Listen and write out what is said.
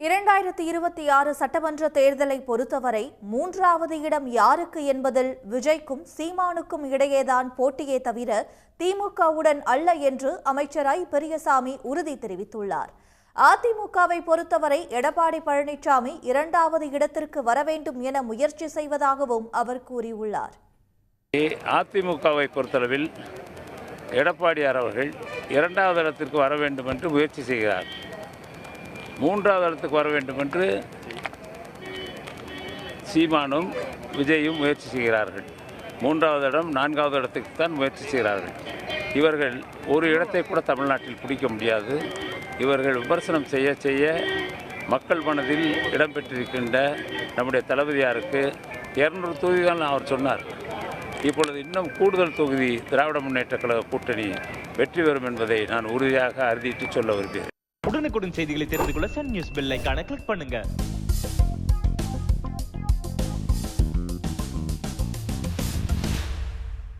2026 சட்டமன்ற தேர்தலை பொறுத்தவரை மூன்றாவது இடம் யாருக்கு என்பதில் விஜய்க்கும் சீமானுக்கும் இடையேதான் போட்டியே தவிர திமுகவுடன் அல்ல என்று அமைச்சர் ஐ. பெரியசாமி உறுதி தெரிவித்துள்ளார். அதிமுகவை பொறுத்தவரை எடப்பாடி பழனிசாமி இரண்டாவது இடத்திற்கு வர வேண்டும் என முயற்சி செய்வதாகவும் அவர் கூறியுள்ளார். அதிமுகவை பொறுத்தளவில் எடப்பாடியார் அவர்கள் இரண்டாவது இடத்திற்கு வர வேண்டும் என்று முயற்சி செய்கிறார். மூன்றாவது இடத்துக்கு வர வேண்டும் என்று சீமானும் விஜயும் முயற்சி செய்கிறார்கள். மூன்றாவது இடம் நான்காவது இடத்துக்கு தான் முயற்சி செய்கிறார்கள். இவர்கள் ஒரு இடத்தை கூட தமிழ்நாட்டில் பிடிக்க முடியாது. இவர்கள் விமர்சனம் செய்ய செய்ய மக்கள் மனதில் இடம்பெற்றிருக்கின்ற நம்முடைய தளபதியாருக்கு 200 தொகுதி தான் அவர் சொன்னார். இப்பொழுது இன்னும் கூடுதல் தொகுதி திராவிட முன்னேற்ற கழக கூட்டணி வெற்றி பெறும் என்பதை நான் உறுதியாக அறுதிட்டு சொல்ல விரும்புகிறேன். உடனுக்குடன் செய்திகளை தெரிந்து கொள்ள சன் நியூஸ் பெல் ஐகானை கிளிக் பண்ணுங்க.